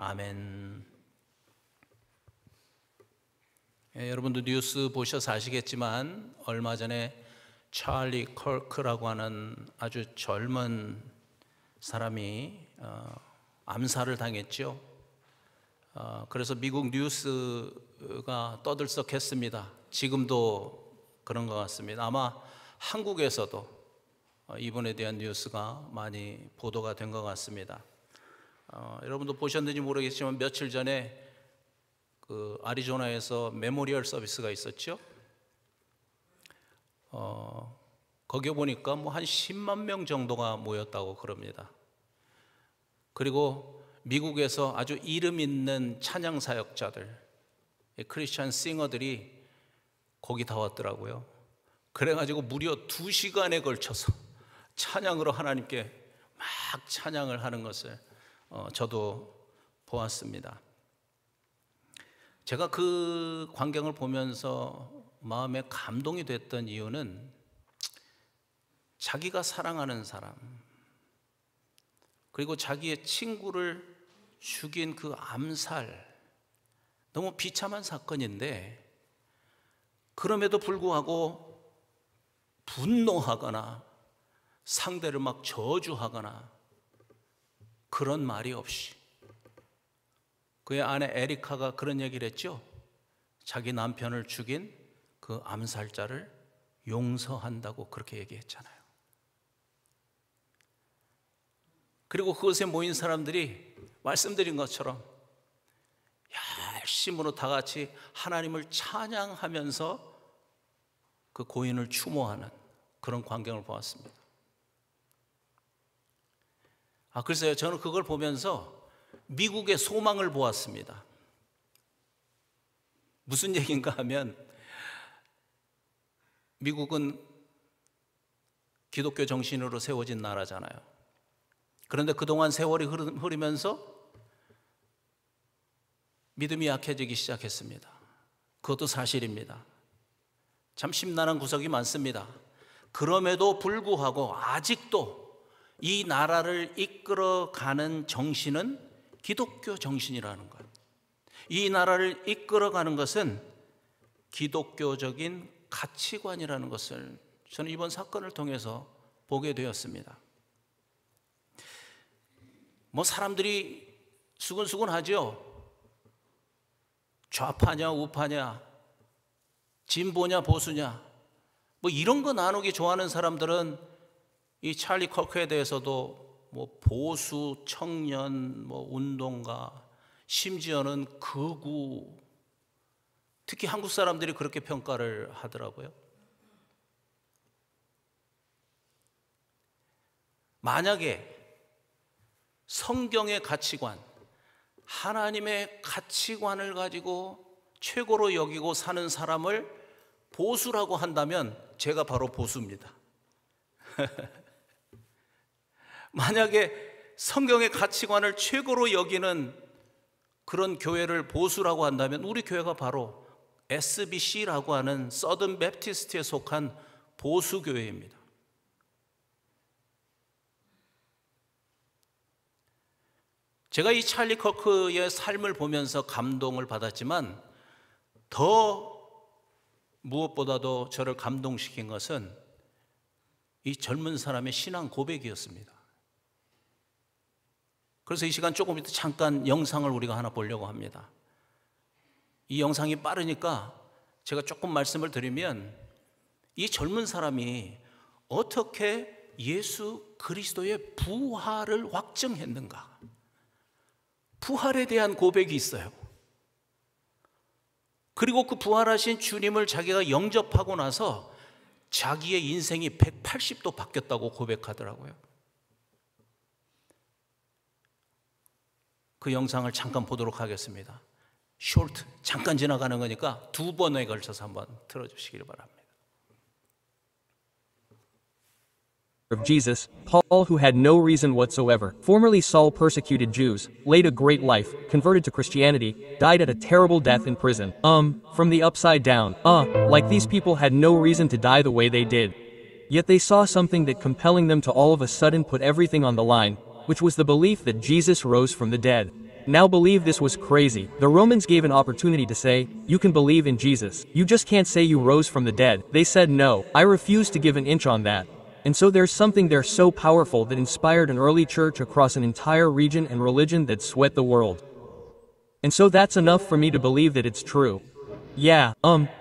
아멘. 여러분도 뉴스 보셔서 아시겠지만 얼마 전에 찰리 컬크라고 하는 아주 젊은 사람이 암살을 당했죠. 그래서 미국 뉴스가 떠들썩했습니다. 지금도 그런 것 같습니다. 아마 한국에서도 이분에 대한 뉴스가 많이 보도가 된 것 같습니다. 여러분도 보셨는지 모르겠지만 며칠 전에 그 아리조나에서 메모리얼 서비스가 있었죠. 거기에 보니까 뭐 한 10만 명 정도가 모였다고 그럽니다. 그리고 미국에서 아주 이름 있는 찬양 사역자들, 크리스찬 싱어들이 거기 다 왔더라고요. 그래가지고 무려 2시간에 걸쳐서 찬양으로 하나님께 막 찬양을 하는 것을 저도 보았습니다. 제가 그 광경을 보면서 마음에 감동이 됐던 이유는 자기가 사랑하는 사람, 그리고 자기의 친구를 죽인 그 암살, 너무 비참한 사건인데 그럼에도 불구하고 분노하거나 상대를 막 저주하거나 그런 말이 없이, 그의 아내 에리카가 그런 얘기를 했죠. 자기 남편을 죽인 그 암살자를 용서한다고 그렇게 얘기했잖아요. 그리고 그곳에 모인 사람들이 말씀드린 것처럼 열심으로 다 같이 하나님을 찬양하면서 그 고인을 추모하는 그런 광경을 보았습니다. 글쎄요, 저는 그걸 보면서 미국의 소망을 보았습니다. 무슨 얘기인가 하면 미국은 기독교 정신으로 세워진 나라잖아요. 그런데 그동안 세월이 흐르면서 믿음이 약해지기 시작했습니다. 그것도 사실입니다. 참 심란한 구석이 많습니다. 그럼에도 불구하고 아직도 이 나라를 이끌어가는 정신은 기독교 정신이라는 것. 이 나라를 이끌어가는 것은 기독교적인 가치관이라는 것을 저는 이번 사건을 통해서 보게 되었습니다. 뭐 사람들이 수근수근하죠. 좌파냐 우파냐, 진보냐 보수냐, 뭐 이런 거 나누기 좋아하는 사람들은 이 찰리 컬크에 대해서도 뭐 보수, 청년, 뭐 운동가, 심지어는 극우, 특히 한국 사람들이 그렇게 평가를 하더라고요. 만약에 성경의 가치관, 하나님의 가치관을 가지고 최고로 여기고 사는 사람을 보수라고 한다면 제가 바로 보수입니다. 만약에 성경의 가치관을 최고로 여기는 그런 교회를 보수라고 한다면 우리 교회가 바로 SBC라고 하는 서든 베프티스트에 속한 보수교회입니다. 제가 이 찰리 컬크의 삶을 보면서 감동을 받았지만 더 무엇보다도 저를 감동시킨 것은 이 젊은 사람의 신앙 고백이었습니다. 그래서 이 시간 조금 이따 잠깐 영상을 우리가 하나 보려고 합니다. 이 영상이 빠르니까 제가 조금 말씀을 드리면 이 젊은 사람이 어떻게 예수 그리스도의 부활을 확증했는가, 부활에 대한 고백이 있어요. 그리고 그 부활하신 주님을 자기가 영접하고 나서 자기의 인생이 180도 바뀌었다고 고백하더라고요. 그 영상을 잠깐 보도록 하겠습니다. 쇼트, 잠깐 지나가는 거니까 2번에 걸쳐서 한번 틀어주시길 바랍니다. Of Jesus, Paul, who had no reason whatsoever, formerly Saul persecuted Jews, led a great life, converted to Christianity, died at a terrible death in prison. From the upside down. Like these people had no reason to die the way they did. Yet they saw something that compelling them to all of a sudden put everything on the line, which was the belief that Jesus rose from the dead. now believe this was crazy. The Romans gave an opportunity to say, you can believe in Jesus. You just can't say you rose from the dead. They said no. I refuse to give an inch on that. And so there's something there so powerful that inspired an early church across an entire region and religion that swept the world. And so that's enough for me to believe that it's true. Yeah,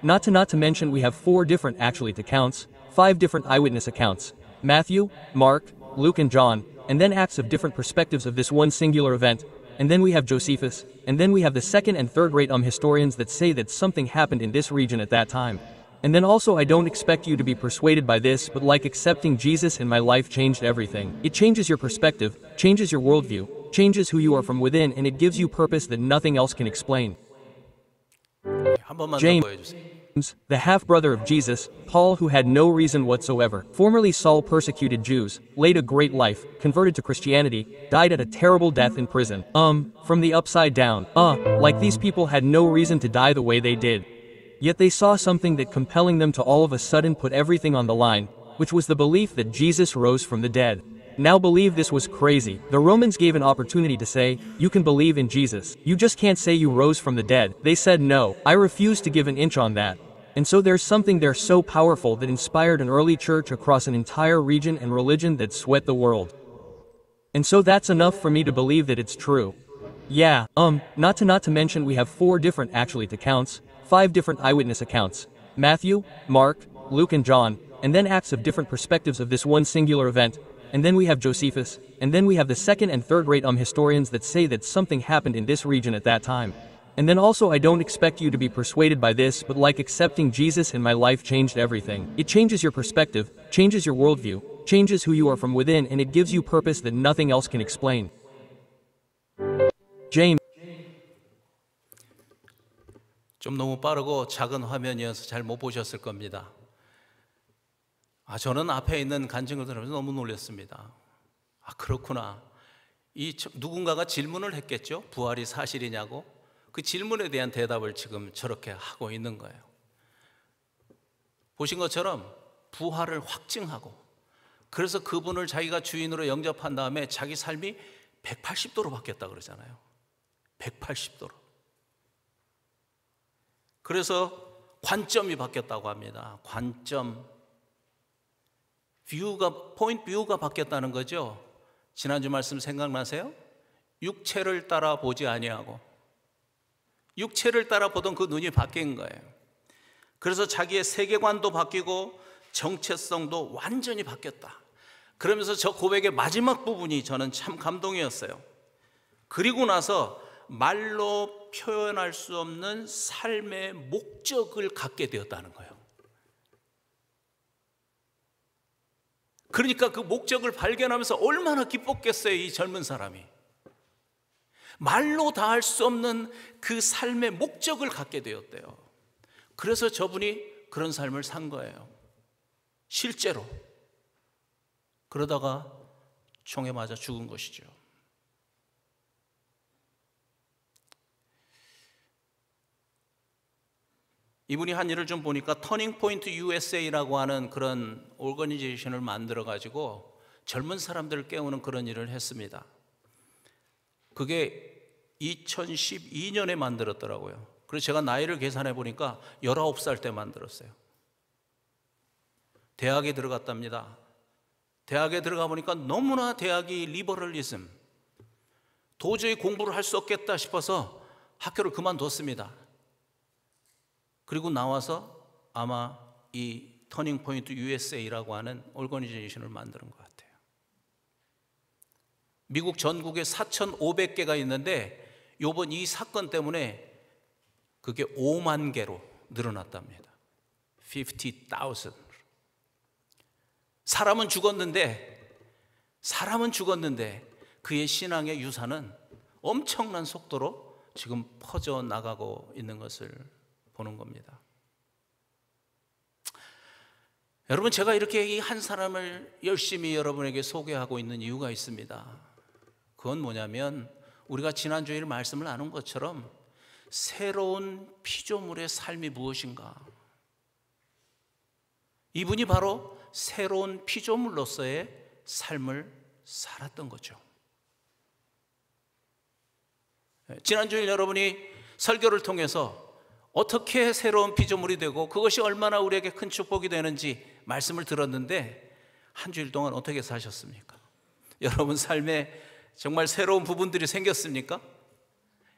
not to mention we have 4 different accounts, 5 different eyewitness accounts. Matthew, Mark, Luke and John, and then acts of different perspectives of this one singular event. And then we have Josephus, and then we have the second and third rate historians that say that something happened in this region at that time. And then also I don't expect you to be persuaded by this, but like accepting Jesus in my life changed everything. It changes your perspective, changes your worldview, changes who you are from within, and it gives you purpose that nothing else can explain. 한 번만 더 James, 보여주세요. the half-brother of Jesus, Paul, who had no reason whatsoever, formerly Saul persecuted Jews, led a great life, converted to Christianity, died at a terrible death in prison. From the upside down. Like these people had no reason to die the way they did. Yet they saw something that compelling them to all of a sudden put everything on the line, which was the belief that Jesus rose from the dead. Now believe this was crazy. The Romans gave an opportunity to say, you can believe in Jesus. You just can't say you rose from the dead. They said no. I refuse to give an inch on that. And so there's something there so powerful that inspired an early church across an entire region and religion that swept the world. And so that's enough for me to believe that it's true. Yeah, not to mention we have 4 different accounts, 5 different eyewitness accounts. Matthew, Mark, Luke and John, and then acts of different perspectives of this one singular event. And then we have Josephus, and then we have the second and third rate historians that say that something happened in this region at that time. And then also I don't expect you to be persuaded by this, but like accepting Jesus in my life changed everything. It changes your perspective, changes your worldview, changes who you are from within, and it gives you purpose that nothing else can explain. James. 좀 너무 빠르고 작은 화면이어서 잘 못 보셨을 겁니다. 저는 앞에 있는 간증을 들으면서 너무 놀랐습니다. 그렇구나. 누군가가 질문을 했겠죠. 부활이 사실이냐고. 그 질문에 대한 대답을 지금 저렇게 하고 있는 거예요. 보신 것처럼 부활을 확증하고, 그래서 그분을 자기가 주인으로 영접한 다음에 자기 삶이 180도로 바뀌었다 그러잖아요. 180도로. 그래서 관점이 바뀌었다고 합니다. 관점. 포인트 뷰가 바뀌었다는 거죠. 지난주 말씀 생각나세요? 육체를 따라 보지 아니하고, 육체를 따라 보던 그 눈이 바뀐 거예요. 그래서 자기의 세계관도 바뀌고 정체성도 완전히 바뀌었다. 그러면서 저 고백의 마지막 부분이 저는 참 감동이었어요. 그리고 나서 말로 표현할 수 없는 삶의 목적을 갖게 되었다는 거예요. 그러니까 그 목적을 발견하면서 얼마나 기뻤겠어요, 이 젊은 사람이. 말로 다 할 수 없는 그 삶의 목적을 갖게 되었대요. 그래서 저분이 그런 삶을 산 거예요. 실제로. 그러다가 총에 맞아 죽은 것이죠. 이분이 한 일을 좀 보니까 터닝 포인트 USA라고 하는 그런 오거니제이션을 만들어 가지고 젊은 사람들을 깨우는 그런 일을 했습니다. 그게 2012년에 만들었더라고요. 그래서 제가 나이를 계산해 보니까 19살 때 만들었어요. 대학에 들어갔답니다. 대학에 들어가 보니까 너무나 대학이 리버럴리즘, 도저히 공부를 할 수 없겠다 싶어서 학교를 그만뒀습니다. 그리고 나와서 아마 이 터닝 포인트 USA라고 하는 오거니제이션을 만드는 것 같아요. 미국 전국에 4,500개가 있는데 이번 이 사건 때문에 그게 5만 개로 늘어났답니다. 50,000. 사람은 죽었는데 그의 신앙의 유산은 엄청난 속도로 지금 퍼져나가고 있는 것을 보는 겁니다. 여러분, 제가 이렇게 이 한 사람을 열심히 여러분에게 소개하고 있는 이유가 있습니다. 그건 뭐냐면 우리가 지난주에 말씀을 나눈 것처럼 새로운 피조물의 삶이 무엇인가, 이분이 바로 새로운 피조물로서의 삶을 살았던 거죠. 지난주에 여러분이 설교를 통해서 어떻게 새로운 피조물이 되고 그것이 얼마나 우리에게 큰 축복이 되는지 말씀을 들었는데 한 주일 동안 어떻게 사셨습니까? 여러분 삶에 정말 새로운 부분들이 생겼습니까?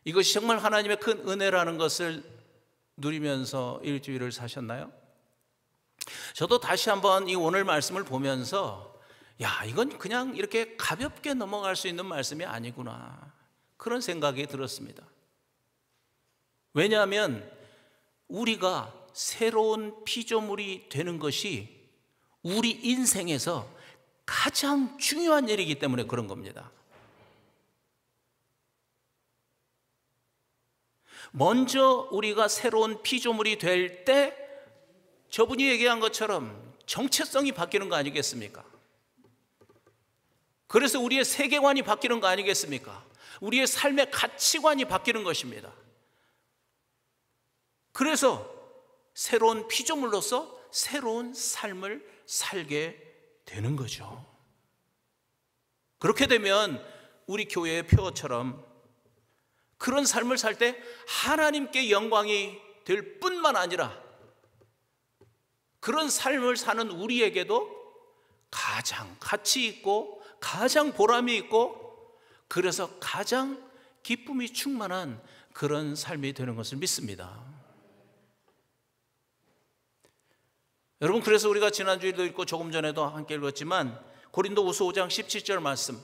이것이 정말 하나님의 큰 은혜라는 것을 누리면서 일주일을 사셨나요? 저도 다시 한번 이 오늘 말씀을 보면서 이건 그냥 이렇게 가볍게 넘어갈 수 있는 말씀이 아니구나, 그런 생각이 들었습니다. 왜냐하면 우리가 새로운 피조물이 되는 것이 우리 인생에서 가장 중요한 일이기 때문에 그런 겁니다. 먼저 우리가 새로운 피조물이 될 때 저분이 얘기한 것처럼 정체성이 바뀌는 거 아니겠습니까? 그래서 우리의 세계관이 바뀌는 거 아니겠습니까? 우리의 삶의 가치관이 바뀌는 것입니다. 그래서 새로운 피조물로서 새로운 삶을 살게 되는 거죠. 그렇게 되면 우리 교회의 표어처럼 그런 삶을 살 때 하나님께 영광이 될 뿐만 아니라 그런 삶을 사는 우리에게도 가장 가치 있고 가장 보람이 있고 그래서 가장 기쁨이 충만한 그런 삶이 되는 것을 믿습니다. 여러분, 그래서 우리가 지난주에도 읽고 조금 전에도 함께 읽었지만 고린도후서 5장 17절 말씀,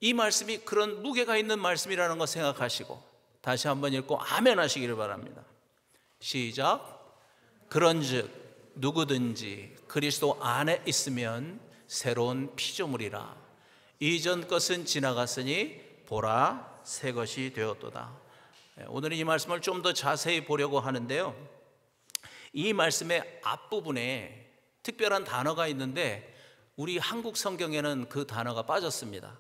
이 말씀이 그런 무게가 있는 말씀이라는 거 생각하시고 다시 한번 읽고 아멘 하시기를 바랍니다. 시작. 그런즉 누구든지 그리스도 안에 있으면 새로운 피조물이라. 이전 것은 지나갔으니 보라 새 것이 되었도다. 오늘은 이 말씀을 좀 더 자세히 보려고 하는데요, 이 말씀의 앞부분에 특별한 단어가 있는데 우리 한국 성경에는 그 단어가 빠졌습니다.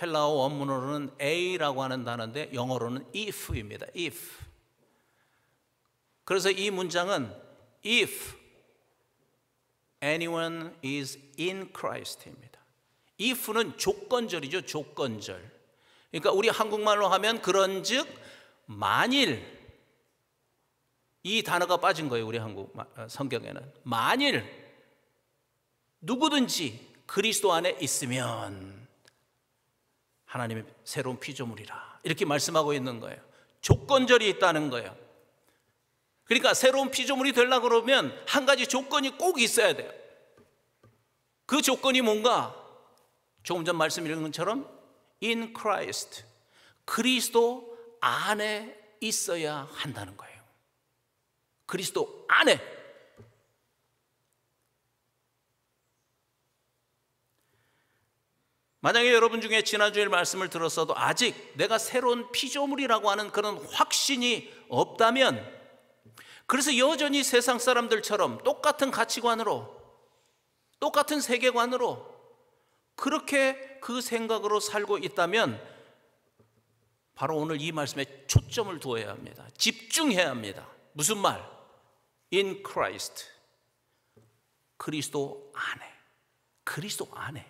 헬라어 원문으로는 a라고 하는 단어인데 영어로는 if입니다. if. 그래서 이 문장은 if anyone is in Christ입니다. if는 조건절이죠. 조건절. 그러니까 우리 한국말로 하면 그런즉 만일, 이 단어가 빠진 거예요. 우리 한국 성경에는 만일 누구든지 그리스도 안에 있으면 하나님의 새로운 피조물이라, 이렇게 말씀하고 있는 거예요. 조건절이 있다는 거예요. 그러니까 새로운 피조물이 되려고 그러면 한 가지 조건이 꼭 있어야 돼요. 그 조건이 뭔가? 조금 전 말씀 읽은 것처럼 in Christ, 그리스도 안에 있어야 한다는 거예요. 그리스도 안에. 만약에 여러분 중에 지난주에 말씀을 들었어도 아직 내가 새로운 피조물이라고 하는 그런 확신이 없다면, 그래서 여전히 세상 사람들처럼 똑같은 가치관으로, 똑같은 세계관으로 그렇게 그 생각으로 살고 있다면 바로 오늘 이 말씀에 초점을 두어야 합니다. 집중해야 합니다. 무슨 말? In Christ, 그리스도 안에. 그리스도 안에.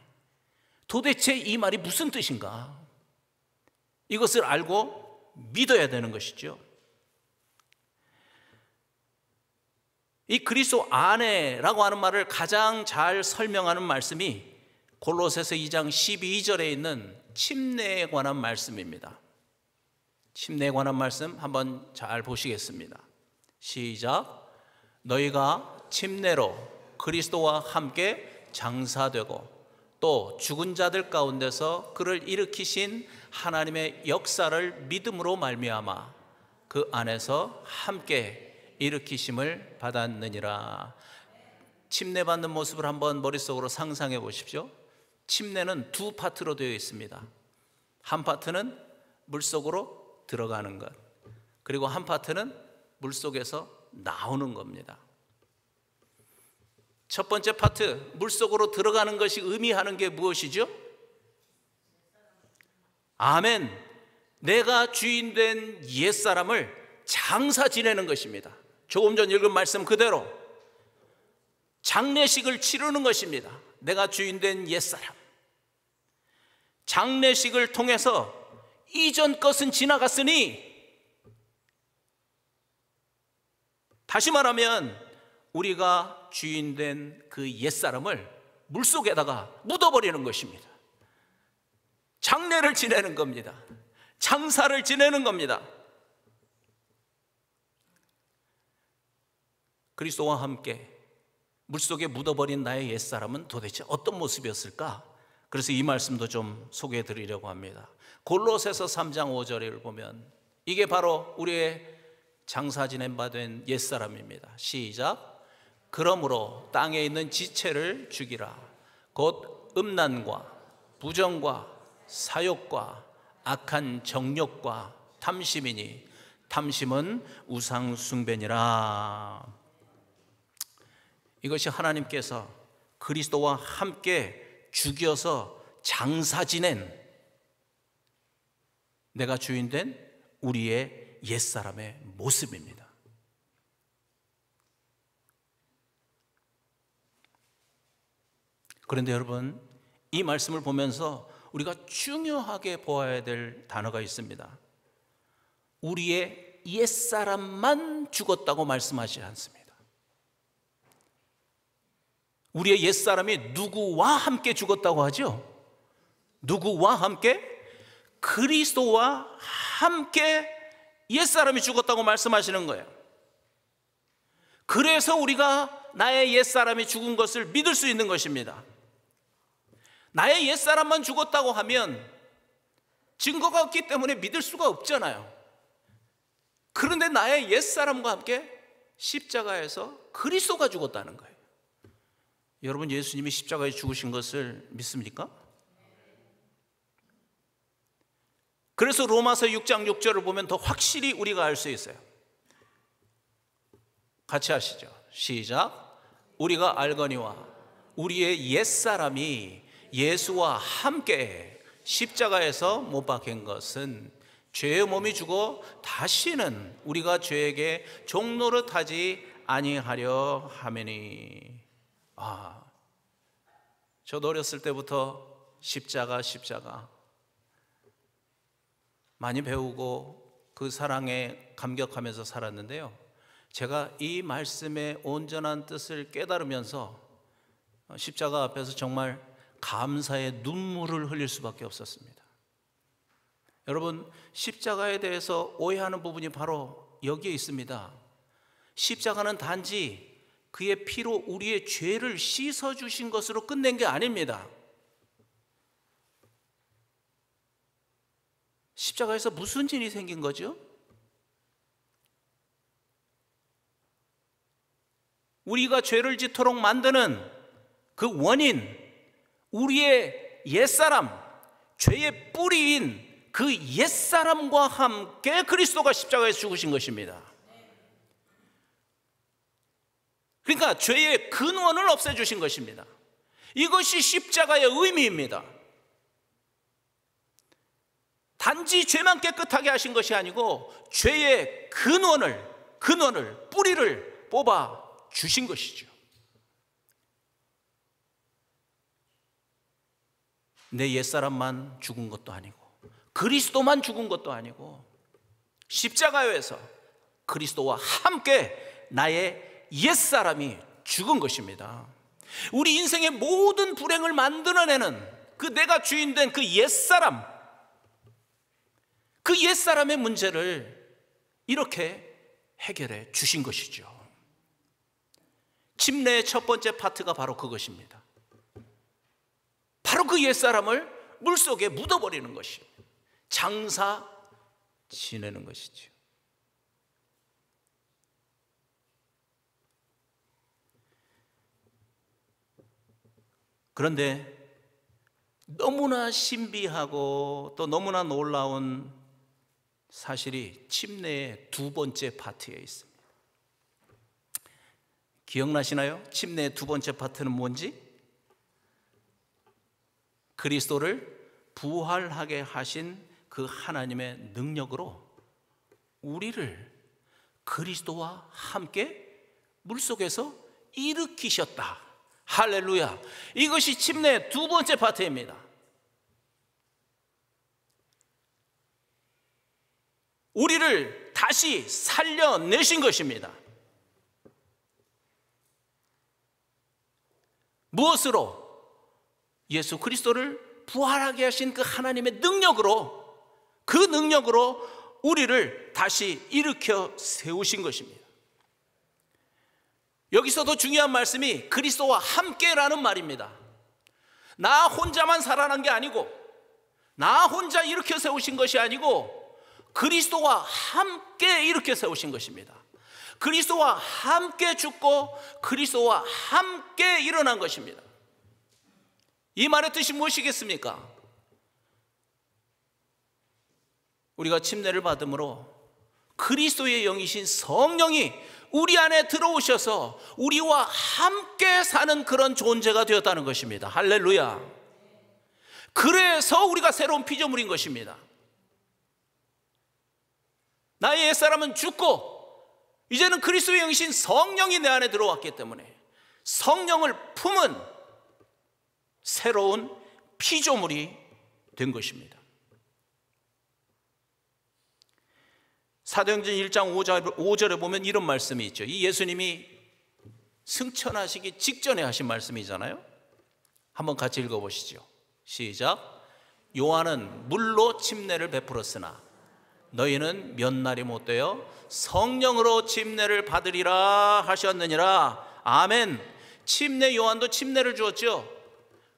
도대체 이 말이 무슨 뜻인가? 이것을 알고 믿어야 되는 것이죠. 이 그리스도 안에라고 하는 말을 가장 잘 설명하는 말씀이 골로새서 2장 12절에 있는 침례에 관한 말씀입니다. 침례에 관한 말씀 한번 잘 보시겠습니다. 시작. 너희가 침례로 그리스도와 함께 장사되고 또 죽은 자들 가운데서 그를 일으키신 하나님의 역사를 믿음으로 말미암아 그 안에서 함께 일으키심을 받았느니라. 침례받는 모습을 한번 머릿속으로 상상해 보십시오. 침례는 두 파트로 되어 있습니다. 한 파트는 물속으로 들어가는 것, 그리고 한 파트는 물속에서 나오는 겁니다. 첫 번째 파트, 물속으로 들어가는 것이 의미하는 게 무엇이죠? 아멘. 내가 주인된 옛사람을 장사 지내는 것입니다. 조금 전 읽은 말씀 그대로 장례식을 치르는 것입니다. 내가 주인된 옛사람. 장례식을 통해서 이전 것은 지나갔으니, 다시 말하면 우리가 주인된 그 옛사람을 물속에다가 묻어버리는 것입니다. 장례를 지내는 겁니다. 장사를 지내는 겁니다. 그리스도와 함께 물속에 묻어버린 나의 옛사람은 도대체 어떤 모습이었을까? 그래서 이 말씀도 좀 소개해 드리려고 합니다. 골로새서 3장 5절을 보면 이게 바로 우리의 장사 지낸 바 된 옛사람입니다. 시작. 그러므로 땅에 있는 지체를 죽이라. 곧 음란과 부정과 사욕과 악한 정욕과 탐심이니 탐심은 우상 숭배니라. 이것이 하나님께서 그리스도와 함께 죽여서 장사 지낸, 내가 주인 된 우리의 옛사람의 모습입니다. 그런데 여러분, 이 말씀을 보면서 우리가 중요하게 보아야 될 단어가 있습니다. 우리의 옛사람만 죽었다고 말씀하지 않습니다. 우리의 옛사람이 누구와 함께 죽었다고 하죠? 누구와 함께? 그리스도와 함께 옛사람이 죽었다고 말씀하시는 거예요. 그래서 우리가 나의 옛사람이 죽은 것을 믿을 수 있는 것입니다. 나의 옛사람만 죽었다고 하면 증거가 없기 때문에 믿을 수가 없잖아요. 그런데 나의 옛사람과 함께 십자가에서 그리스도가 죽었다는 거예요. 여러분, 예수님이 십자가에 죽으신 것을 믿습니까? 그래서 로마서 6장 6절을 보면 더 확실히 우리가 알 수 있어요. 같이 하시죠. 시작. 우리가 알거니와 우리의 옛사람이 예수와 함께 십자가에서 못 박힌 것은 죄의 몸이 죽어 다시는 우리가 죄에게 종노릇하지 아니하려 하매니. 저도 어렸을 때부터 십자가 많이 배우고 그 사랑에 감격하면서 살았는데요, 제가 이 말씀의 온전한 뜻을 깨달으면서 십자가 앞에서 정말 감사의 눈물을 흘릴 수밖에 없었습니다. 여러분, 십자가에 대해서 오해하는 부분이 바로 여기에 있습니다. 십자가는 단지 그의 피로 우리의 죄를 씻어주신 것으로 끝낸 게 아닙니다. 십자가에서 무슨 일이 생긴 거죠? 우리가 죄를 짓도록 만드는 그 원인, 우리의 옛사람, 죄의 뿌리인 그 옛사람과 함께 그리스도가 십자가에서 죽으신 것입니다. 그러니까 죄의 근원을 없애주신 것입니다. 이것이 십자가의 의미입니다. 단지 죄만 깨끗하게 하신 것이 아니고 죄의 근원을, 뿌리를 뽑아 주신 것이죠. 내 옛사람만 죽은 것도 아니고 그리스도만 죽은 것도 아니고 십자가에서 그리스도와 함께 나의 옛사람이 죽은 것입니다. 우리 인생의 모든 불행을 만들어내는 그 내가 주인된 그 옛사람, 그 옛사람의 문제를 이렇게 해결해 주신 것이죠. 침례의 첫 번째 파트가 바로 그것입니다. 바로 그 옛사람을 물속에 묻어버리는 것이 장사 지내는 것이죠. 그런데 너무나 신비하고 또 너무나 놀라운 사실이 침례의 두 번째 파트에 있습니다. 기억나시나요? 침례의 두 번째 파트는 뭔지? 그리스도를 부활하게 하신 그 하나님의 능력으로 우리를 그리스도와 함께 물속에서 일으키셨다. 할렐루야. 이것이 침례의 두 번째 파트입니다. 우리를 다시 살려내신 것입니다. 무엇으로? 예수 그리스도를 부활하게 하신 그 하나님의 능력으로, 그 능력으로 우리를 다시 일으켜 세우신 것입니다. 여기서도 중요한 말씀이 그리스도와 함께라는 말입니다. 나 혼자만 살아난 게 아니고, 나 혼자 일으켜 세우신 것이 아니고 그리스도와 함께 일으켜 세우신 것입니다. 그리스도와 함께 죽고 그리스도와 함께 일어난 것입니다. 이 말의 뜻이 무엇이겠습니까? 우리가 침례를 받음으로 그리스도의 영이신 성령이 우리 안에 들어오셔서 우리와 함께 사는 그런 존재가 되었다는 것입니다. 할렐루야. 그래서 우리가 새로운 피조물인 것입니다. 나의 옛사람은 죽고 이제는 그리스도의 영이신 성령이 내 안에 들어왔기 때문에 성령을 품은 새로운 피조물이 된 것입니다. 사도행전 1장 5절에 보면 이런 말씀이 있죠. 이 예수님이 승천하시기 직전에 하신 말씀이잖아요. 한번 같이 읽어보시죠. 시작. 요한은 물로 침례를 베풀었으나 너희는 몇 날이 못되어 성령으로 침례를 받으리라 하셨느니라. 아멘. 침례 요한도 침례를 주었죠.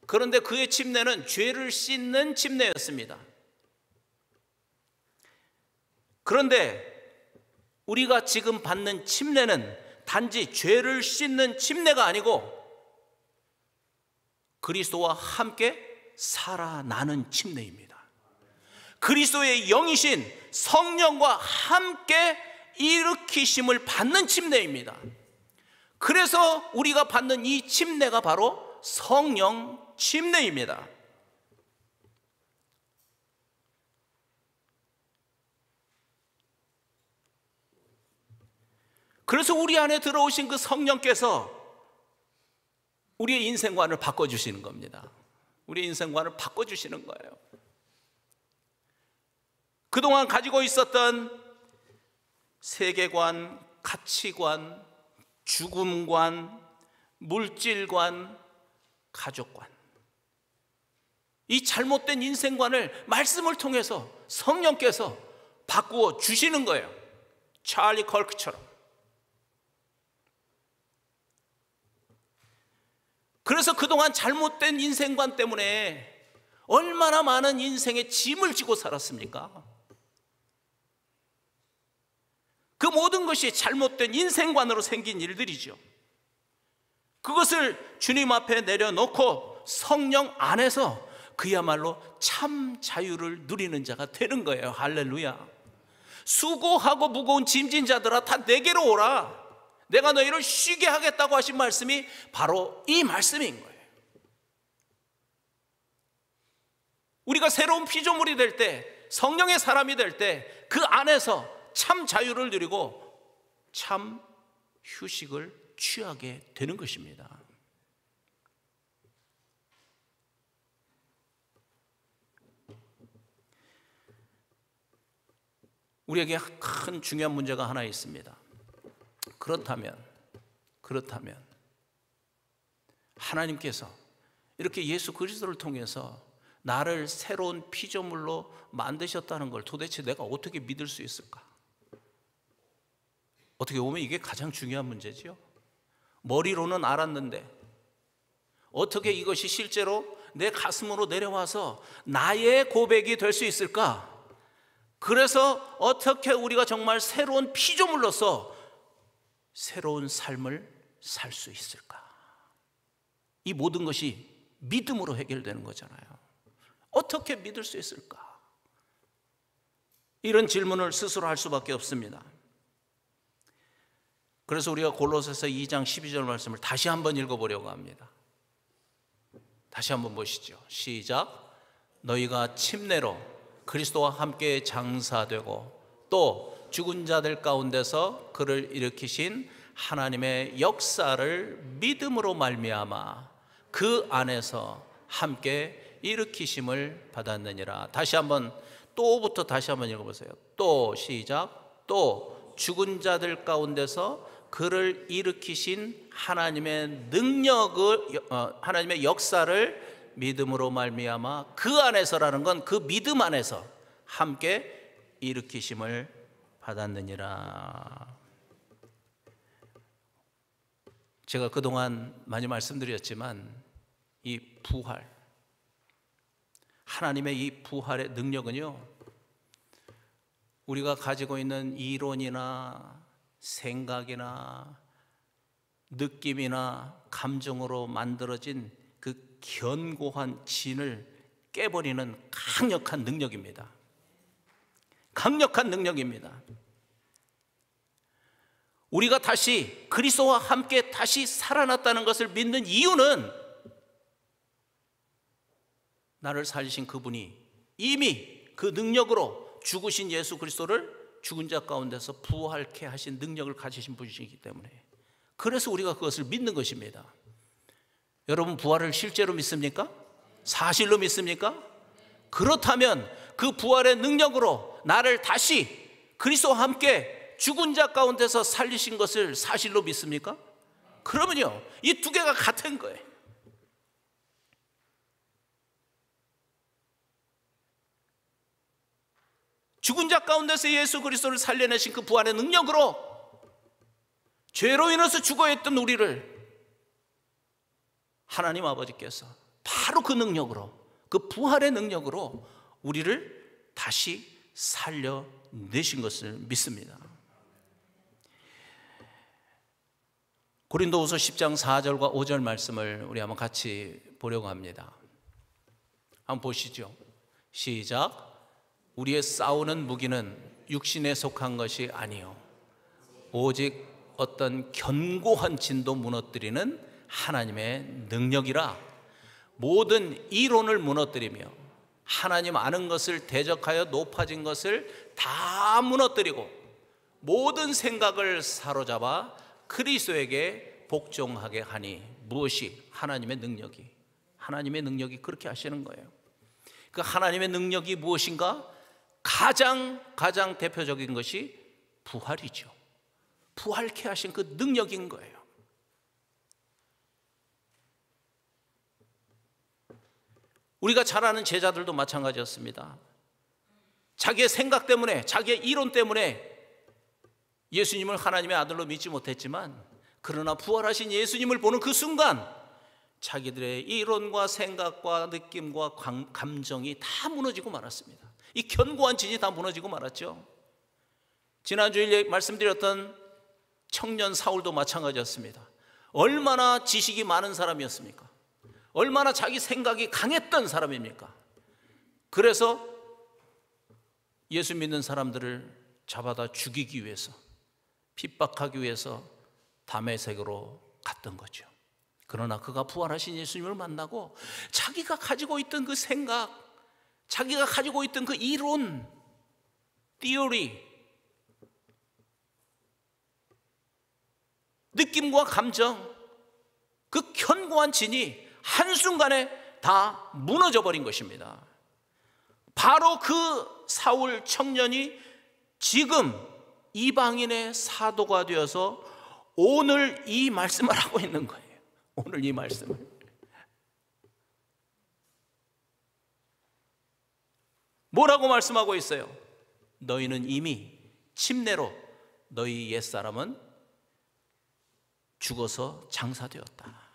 그런데 그의 침례는 죄를 씻는 침례였습니다. 그런데 우리가 지금 받는 침례는 단지 죄를 씻는 침례가 아니고 그리스도와 함께 살아나는 침례입니다. 그리스도의 영이신 성령과 함께 일으키심을 받는 침례입니다. 그래서 우리가 받는 이 침례가 바로 성령 침례입니다. 그래서 우리 안에 들어오신 그 성령께서 우리의 인생관을 바꿔주시는 겁니다. 우리의 인생관을 바꿔주시는 거예요. 그동안 가지고 있었던 세계관, 가치관, 죽음관, 물질관, 가족관, 이 잘못된 인생관을 말씀을 통해서 성령께서 바꾸어 주시는 거예요. 찰리 컬크처럼. 그래서 그동안 잘못된 인생관 때문에 얼마나 많은 인생의 짐을 지고 살았습니까? 그 모든 것이 잘못된 인생관으로 생긴 일들이죠. 그것을 주님 앞에 내려놓고 성령 안에서 그야말로 참 자유를 누리는 자가 되는 거예요. 할렐루야. 수고하고 무거운 짐진 자들아 다 내게로 오라. 내가 너희를 쉬게 하겠다고 하신 말씀이 바로 이 말씀인 거예요. 우리가 새로운 피조물이 될 때, 성령의 사람이 될 때 그 안에서 참 자유를 누리고 참 휴식을 취하게 되는 것입니다. 우리에게 큰 중요한 문제가 하나 있습니다. 그렇다면 하나님께서 이렇게 예수 그리스도를 통해서 나를 새로운 피조물로 만드셨다는 걸 도대체 내가 어떻게 믿을 수 있을까? 어떻게 보면 이게 가장 중요한 문제지요. 머리로는 알았는데 어떻게 이것이 실제로 내 가슴으로 내려와서 나의 고백이 될 수 있을까? 그래서 어떻게 우리가 정말 새로운 피조물로서 새로운 삶을 살 수 있을까? 이 모든 것이 믿음으로 해결되는 거잖아요. 어떻게 믿을 수 있을까? 이런 질문을 스스로 할 수밖에 없습니다. 그래서 우리가 골로새서 2장 12절 말씀을 다시 한번 읽어보려고 합니다. 다시 한번 보시죠. 시작. 너희가 침례로 그리스도와 함께 장사되고 또 죽은 자들 가운데서 그를 일으키신 하나님의 역사를 믿음으로 말미암아 그 안에서 함께 일으키심을 받았느니라. 다시 한번 또부터 다시 한번 읽어보세요. 또 시작. 또 죽은 자들 가운데서 그를 일으키신 하나님의 능력을 하나님의 역사를 믿음으로 말미암아 그 안에서라는 건 그 믿음 안에서 함께 일으키심을 받았느니라. 제가 그동안 많이 말씀드렸지만 이 부활, 하나님의 이 부활의 능력은요, 우리가 가지고 있는 이론이나 생각이나 느낌이나 감정으로 만들어진 그 견고한 진을 깨버리는 강력한 능력입니다. 강력한 능력입니다. 우리가 다시 그리스도와 함께 다시 살아났다는 것을 믿는 이유는 나를 살리신 그분이 이미 그 능력으로 죽으신 예수 그리스도를 죽은 자 가운데서 부활케 하신 능력을 가지신 분이시기 때문에, 그래서 우리가 그것을 믿는 것입니다. 여러분, 부활을 실제로 믿습니까? 사실로 믿습니까? 그렇다면 그 부활의 능력으로 나를 다시 그리스도와 함께 죽은 자 가운데서 살리신 것을 사실로 믿습니까? 그러면요, 이 두 개가 같은 거예요. 죽은 자 가운데서 예수 그리스도를 살려내신 그 부활의 능력으로 죄로 인해서 죽어있던 우리를 하나님 아버지께서 바로 그 능력으로, 그 부활의 능력으로 우리를 다시 살려내신 것을 믿습니다. 고린도후서 10장 4절과 5절 말씀을 우리 한번 같이 보려고 합니다. 한번 보시죠. 시작. 우리의 싸우는 무기는 육신에 속한 것이 아니요 오직 어떤 견고한 진도 무너뜨리는 하나님의 능력이라. 모든 이론을 무너뜨리며 하나님 아는 것을 대적하여 높아진 것을 다 무너뜨리고 모든 생각을 사로잡아 그리스도에게 복종하게 하니. 무엇이? 하나님의 능력이. 하나님의 능력이 그렇게 하시는 거예요. 그 하나님의 능력이 무엇인가? 가장 대표적인 것이 부활이죠. 부활케 하신 그 능력인 거예요. 우리가 잘 아는 제자들도 마찬가지였습니다. 자기의 생각 때문에, 자기의 이론 때문에 예수님을 하나님의 아들로 믿지 못했지만, 그러나 부활하신 예수님을 보는 그 순간 자기들의 이론과 생각과 느낌과 감정이 다 무너지고 말았습니다. 이 견고한 진이 다 무너지고 말았죠. 지난주에 말씀드렸던 청년 사울도 마찬가지였습니다. 얼마나 지식이 많은 사람이었습니까? 얼마나 자기 생각이 강했던 사람입니까? 그래서 예수 믿는 사람들을 잡아다 죽이기 위해서, 핍박하기 위해서 다메섹으로 갔던 거죠. 그러나 그가 부활하신 예수님을 만나고 자기가 가지고 있던 그 생각, 자기가 가지고 있던 그 이론, 티오리, 느낌과 감정, 그 견고한 진이 한순간에 다 무너져 버린 것입니다. 바로 그 사울 청년이 지금 이방인의 사도가 되어서 오늘 이 말씀을 하고 있는 거예요. 오늘 이 말씀을. 뭐라고 말씀하고 있어요? 너희는 이미 침례로 너희 옛사람은 죽어서 장사되었다.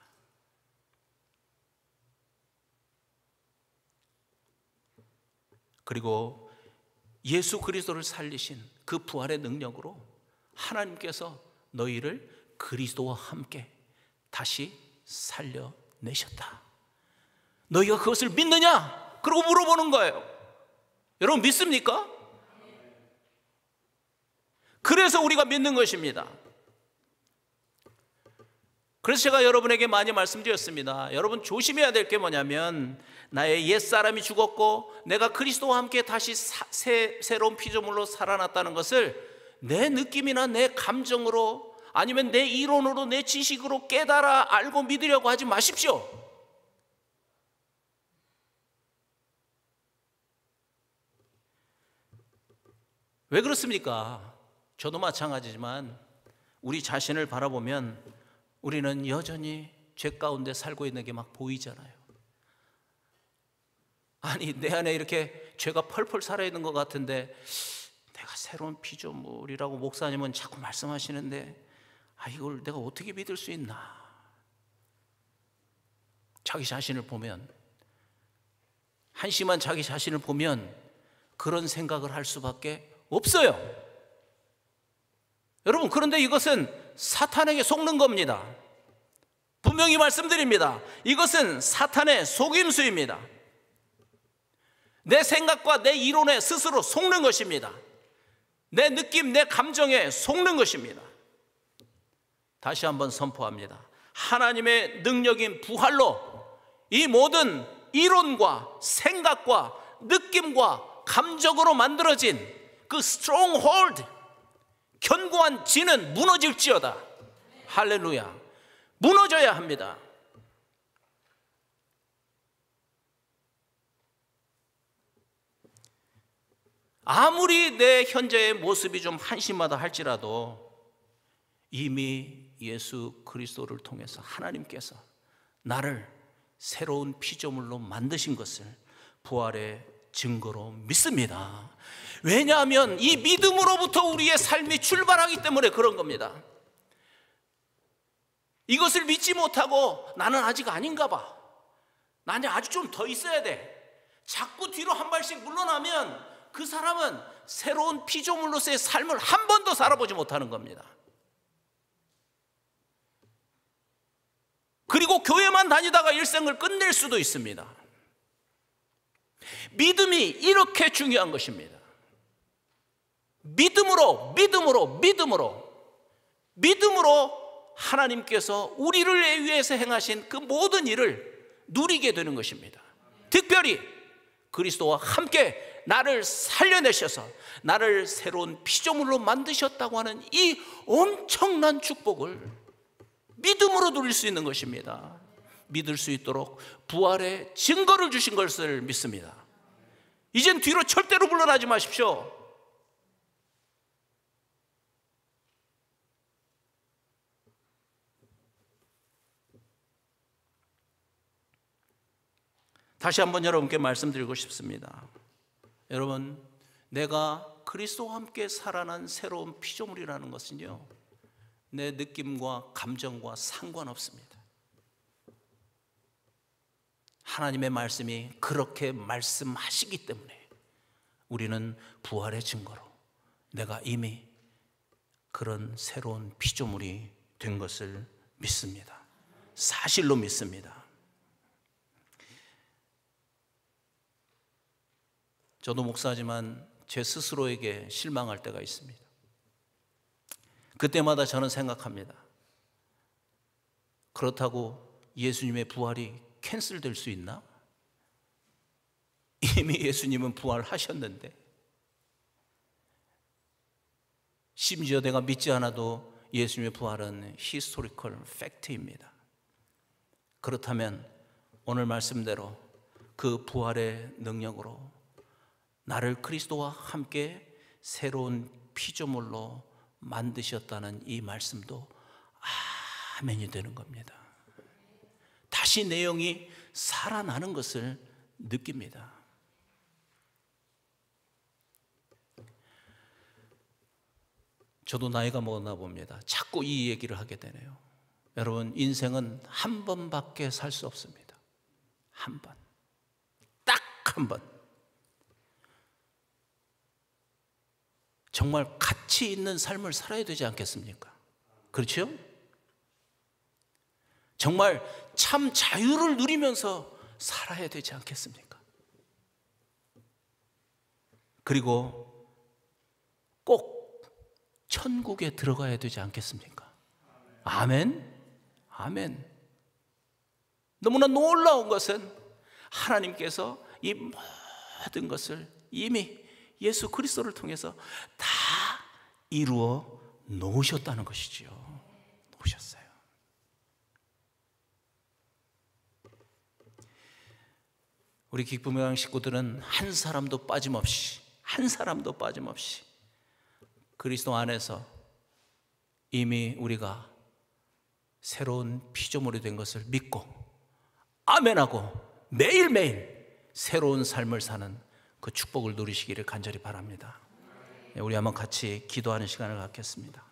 그리고 예수 그리스도를 살리신 그 부활의 능력으로 하나님께서 너희를 그리스도와 함께 다시 살려내셨다. 너희가 그것을 믿느냐? 그러고 물어보는 거예요. 여러분 믿습니까? 그래서 우리가 믿는 것입니다. 그래서 제가 여러분에게 많이 말씀드렸습니다. 여러분 조심해야 될 게 뭐냐면, 나의 옛사람이 죽었고 내가 그리스도와 함께 다시 새로운 피조물로 살아났다는 것을 내 느낌이나 내 감정으로, 아니면 내 이론으로, 내 지식으로 깨달아 알고 믿으려고 하지 마십시오. 왜 그렇습니까? 저도 마찬가지지만 우리 자신을 바라보면 우리는 여전히 죄 가운데 살고 있는 게 막 보이잖아요. 아니, 내 안에 이렇게 죄가 펄펄 살아있는 것 같은데 내가 새로운 피조물이라고 목사님은 자꾸 말씀하시는데 이걸 내가 어떻게 믿을 수 있나? 자기 자신을 보면, 한심한 자기 자신을 보면 그런 생각을 할 수밖에 없어요. 여러분, 그런데 이것은 사탄에게 속는 겁니다. 분명히 말씀드립니다. 이것은 사탄의 속임수입니다. 내 생각과 내 이론에 스스로 속는 것입니다. 내 느낌, 내 감정에 속는 것입니다. 다시 한번 선포합니다. 하나님의 능력인 부활로 이 모든 이론과 생각과 느낌과 감정으로 만들어진 그 스트롱홀드, 견고한 진은 무너질지어다. 할렐루야. 무너져야 합니다. 아무리 내 현재의 모습이 좀 한심하다 할지라도 이미 예수 그리스도를 통해서 하나님께서 나를 새로운 피조물로 만드신 것을 부활의 증거로 믿습니다. 왜냐하면 이 믿음으로부터 우리의 삶이 출발하기 때문에 그런 겁니다. 이것을 믿지 못하고 나는 아직 아닌가 봐, 나는 아직 좀 더 있어야 돼, 자꾸 뒤로 한 발씩 물러나면 그 사람은 새로운 피조물로서의 삶을 한 번도 살아보지 못하는 겁니다. 그리고 교회만 다니다가 일생을 끝낼 수도 있습니다. 믿음이 이렇게 중요한 것입니다. 믿음으로 하나님께서 우리를 위해서 행하신 그 모든 일을 누리게 되는 것입니다. 특별히 그리스도와 함께 나를 살려내셔서 나를 새로운 피조물로 만드셨다고 하는 이 엄청난 축복을 믿음으로 누릴 수 있는 것입니다. 믿을 수 있도록 부활의 증거를 주신 것을 믿습니다. 이젠 뒤로 절대로 물러나지 마십시오. 다시 한번 여러분께 말씀드리고 싶습니다. 여러분, 내가 그리스도와 함께 살아난 새로운 피조물이라는 것은요, 내 느낌과 감정과 상관없습니다. 하나님의 말씀이 그렇게 말씀하시기 때문에 우리는 부활의 증거로 내가 이미 그런 새로운 피조물이 된 것을 믿습니다. 사실로 믿습니다. 저도 목사지만 제 스스로에게 실망할 때가 있습니다. 그때마다 저는 생각합니다. 그렇다고 예수님의 부활이 캔슬될 수 있나? 이미 예수님은 부활하셨는데, 심지어 내가 믿지 않아도 예수님의 부활은 히스토리컬 팩트입니다. 그렇다면 오늘 말씀대로 그 부활의 능력으로 나를 그리스도와 함께 새로운 피조물로 만드셨다는 이 말씀도 아멘이 되는 겁니다. 다시 내 영이 살아나는 것을 느낍니다. 저도 나이가 먹었나 봅니다. 자꾸 이 얘기를 하게 되네요. 여러분, 인생은 한 번밖에 살 수 없습니다. 한 번, 딱 한 번. 정말 가치 있는 삶을 살아야 되지 않겠습니까? 그렇죠? 정말 참 자유를 누리면서 살아야 되지 않겠습니까? 그리고 꼭 천국에 들어가야 되지 않겠습니까? 아멘? 아멘. 너무나 놀라운 것은 하나님께서 이 모든 것을 이미 예수 그리스도를 통해서 다 이루어 놓으셨다는 것이지요. 놓으셨어요. 우리 기쁨의 양 식구들은 한 사람도 빠짐없이 그리스도 안에서 이미 우리가 새로운 피조물이 된 것을 믿고 아멘하고 매일매일 새로운 삶을 사는 그 축복을 누리시기를 간절히 바랍니다. 우리 한번 같이 기도하는 시간을 갖겠습니다.